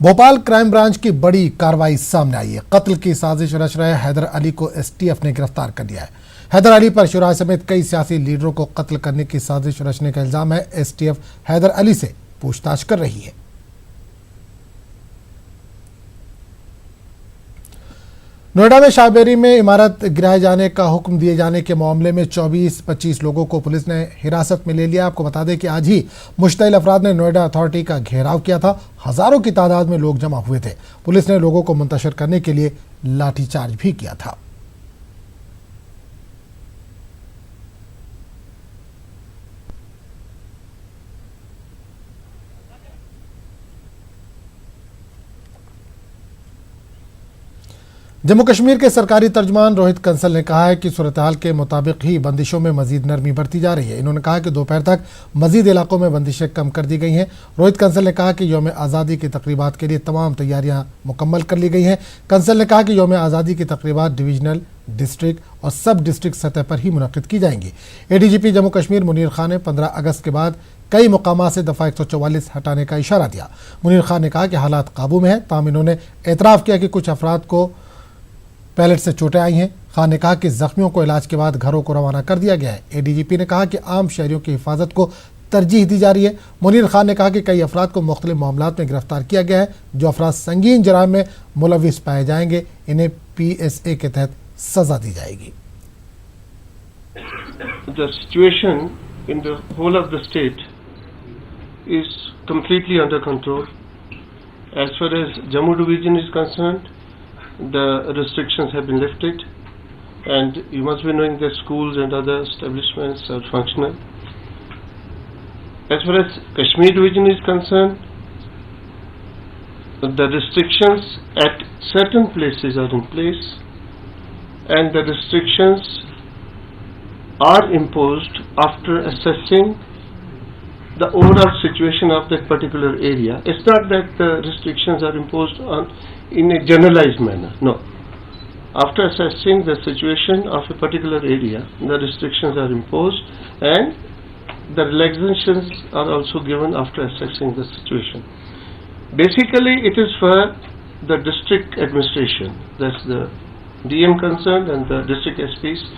Bhopal crime branch की बड़ी कार्रवाई सामने आई है। कत्ल की साजिश रच रहे हैदर अली को एसटीएफ ने गिरफ्तार कर लिया है। हैदर अली पर शिवराज समेत कई सियासी लीडरों को कत्ल करने की साजिश रचने का इल्जाम है। एसटीएफ हैदर अली से पूछताछ कर रही है। नोएडा में शाहबेरी में इमारत गिराए जाने का हुक्म दिए जाने के मामले में 24-25 लोगों को पुलिस ने हिरासत में ले लिया। आपको बता दें कि आज ही मुश्तइल अफराद ने नोएडा अथॉरिटी का घेराव किया था। हजारों की तादाद में लोग जमा हुए थे। पुलिस ने लोगों को मुंतशिर करने के लिए लाठीचार्ज भी किया था। जम्मू कश्मीर के सरकारी तर्जुमान रोहित कंसल ने कहा है कि सूरत हाल के मुताबिक ही बंदिशों में मजीद नरमी बरती जा रही है। इन्होंने कहा कि दोपहर तक मजीद इलाकों में बंदिशें कम कर दी गई हैं। रोहित कंसल ने कहा कि यौम आज़ादी की तकरीबात के लिए तमाम तैयारियां मुकम्मल कर ली गई हैं। कंसल ने कहा कि यौम आज़ादी की तकरीबात डिवीजनल, डिस्ट्रिक्ट और सब डिस्ट्रिक्ट सतह पर ही मुनक़िद की जाएंगी। एडीजीपी जम्मू कश्मीर मुनीर खान ने 15 अगस्त के बाद कई मुकामात से दफ़ा 144 हटाने का इशारा दिया। मुनीर खान ने कहा कि हालात काबू में है, ताहम इन्होंने एतराफ़ किया कि कुछ अफराद को पैलेट से चोटें आई हैं। खान ने कहा कि जख्मियों को इलाज के बाद घरों को रवाना कर दिया गया है। एडीजीपी ने कहा कि आम शहरियों की हिफाजत को तरजीह दी जा रही है। मुनीर खान ने कहा कि कई अफराद को मुख्तलिफ मामलात में गिरफ्तार किया गया है। जो अफराद संगीन जराइम में मुलविस पाए जाएंगे इन्हें PSA के तहत सजा दी जाएगी। The situation in the whole of the state is completely under control. As far as Jammu division is concerned, the restrictions have been lifted, and you must be knowing that schools and other establishments are functional. As far as Kashmir division is concerned, the restrictions at certain places are in place, and the restrictions are imposed after assessing the overall situation of that particular area. It's not that the restrictions are imposed in a generalized manner. No. After assessing the situation of a particular area, the restrictions are imposed and the relaxations are also given after assessing the situation. Basically, it is for the district administration, that's the DM concerned and the district SPs,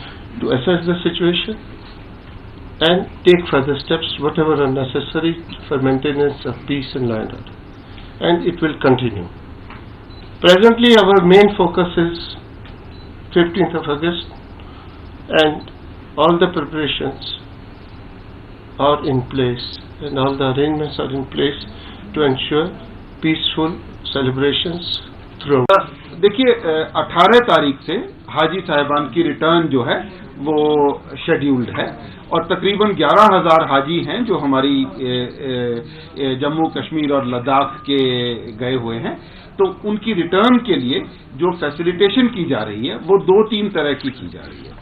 to assess the situation and take further steps whatever are necessary for maintenance of peace and law and order. And it will continue. Presently our main focus is 15th of August, and all the preparations are in place and all the arrangements are in place to ensure peaceful celebrations throughout. देखिए 18 तारीख से हाजी साहिबान की return जो है वो scheduled है और तकरीबन 11,000 हाजी हैं जो हमारी जम्मू कश्मीर और लद्दाख के गए हुए हैं। तो उनकी रिटर्न के लिए जो फैसिलिटेशन की जा रही है वो 2-3 तरह की जा रही है।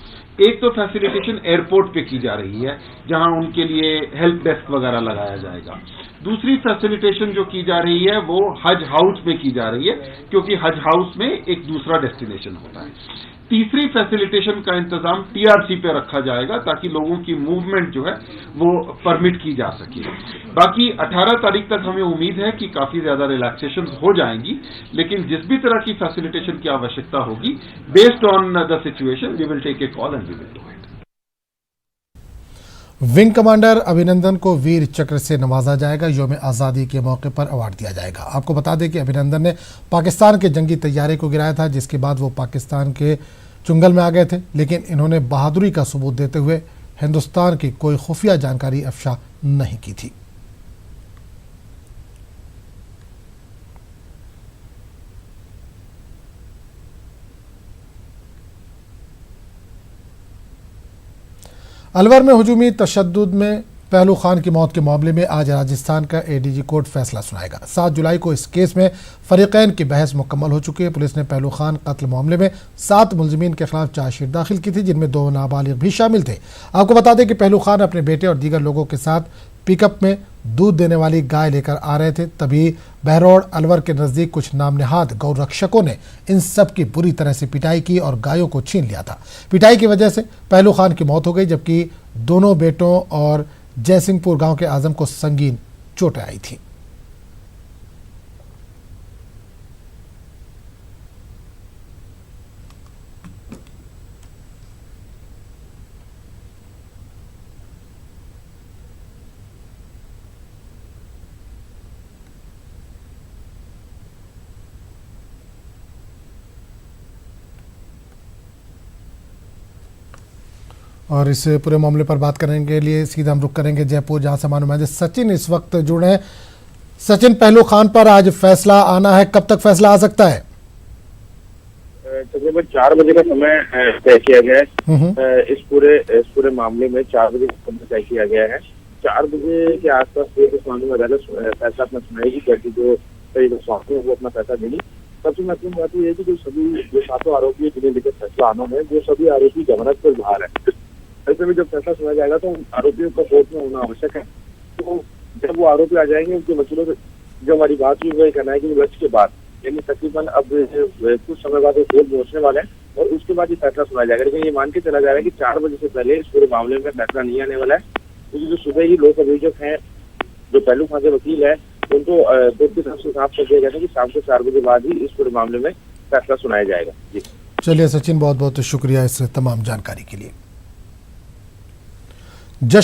एक तो फैसिलिटेशन एयरपोर्ट पे की जा रही है जहां उनके लिए हेल्प डेस्क वगैरह लगाया जाएगा। दूसरी फैसिलिटेशन जो की जा रही है वो हज हाउस में की जा रही है क्योंकि हज हाउस में एक दूसरा डेस्टिनेशन होता है। तीसरी फैसिलिटेशन का इंतजाम TRC पे रखा जाएगा ताकि लोगों की मूवमेंट जो है वो परमिट की जा सके। बाकी 18 तारीख तक हमें उम्मीद है कि काफी ज्यादा रिलैक्सेशन हो जाएंगी, लेकिन जिस भी तरह की फैसिलिटेशन की आवश्यकता होगी based on the situation we will take a call and we will do it. Wing commander Abhinandan को वीर चक्र से नवाजा जाएगा। यौम आज़ादी के मौके पर अवार्ड दिया जाएगा। आपको बता दें कि अभिनंदन ने पाकिस्तान के जंगी तैयारे को गिराया था, जिसके बाद वो पाकिस्तान के चुंगल में आ गए थे, लेकिन इन्होंने बहादुरी का सबूत देते हुए हिंदुस्तान की कोई खुफिया जानकारी अफशा नहीं की थी। अलवर में हुजूमी तशद्दुद में पहलू खान की मौत के मामले में आज राजस्थान का ADG कोर्ट फैसला सुनाएगा। 7 जुलाई को इस केस में फरीकैन की बहस मुकम्मल हो चुकी है। पुलिस ने पहलू खान कत्ल मामले में 7 मुलजिमीन के खिलाफ चार्जशीट दाखिल की थी, जिनमें 2 नाबालिग भी शामिल थे। आपको बता दें कि पहलू खान अपने बेटे और दीगर लोगों के साथ पिकअप में दूध देने वाली गाय लेकर आ रहे थे। तभी बहरौड़ अलवर के नज़दीक कुछ नामनहाद गौ रक्षकों ने इन सब की बुरी तरह से पिटाई की और गायों को छीन लिया था। पिटाई की वजह से पहलू खान की मौत हो गई, जबकि दोनों बेटों और जयसिंहपुर गांव के आजम को संगीन चोटें आई थी। और इस पूरे मामले पर बात करने के लिए सीधा हम रुख करेंगे जयपुर, जहां से हमारे नुमाइंदे सचिन इस वक्त जुड़े हैं। सचिन, पहलू खान पर आज फैसला आना है, कब तक फैसला आ सकता है? तकरीबन 4 बजे का समय तय किया गया है। इस पूरे मामले में 4 बजे का समय तय किया गया है। 4 बजे के आसपास इस मामले में अदालत फैसला अपना सुनाएगी, क्योंकि जो स्वामी है वो अपना फैसला देगी। सबसे महत्वपूर्ण बात यह है कि जो सभी 7 आरोपी है जिन्हें लेकर फैसला आना है, वो सभी आरोपी जमानत पर बाहर है। ऐसे में जब फैसला सुना जाएगा तो आरोपियों का कोर्ट में होना आवश्यक है। तो जब वो आरोपी आ जाएंगे, उनके वकीलों से जो हमारी बात हुई वही कहना है कि लंच के बाद, यानी तकरीबन अब कुछ समय बाद वो कोर्ट पहुंचने वाले हैं और उसके बाद ये फैसला सुनाया जाएगा। लेकिन ये मान के चला जाएगा कि 4 बजे से पहले इस पूरे मामले में फैसला नहीं आने वाला है, क्योंकि जो सुबह ही लोक अभियोजक हैं, जो पहलू खान के वकील है, उनको कोर्ट की तरफ से साफ कर दिया गया था कि शाम को 4 बजे बाद ही इस पूरे मामले में फैसला सुनाया जाएगा। जी चलिए सचिन, बहुत बहुत शुक्रिया इस तमाम जानकारी के लिए। जश्न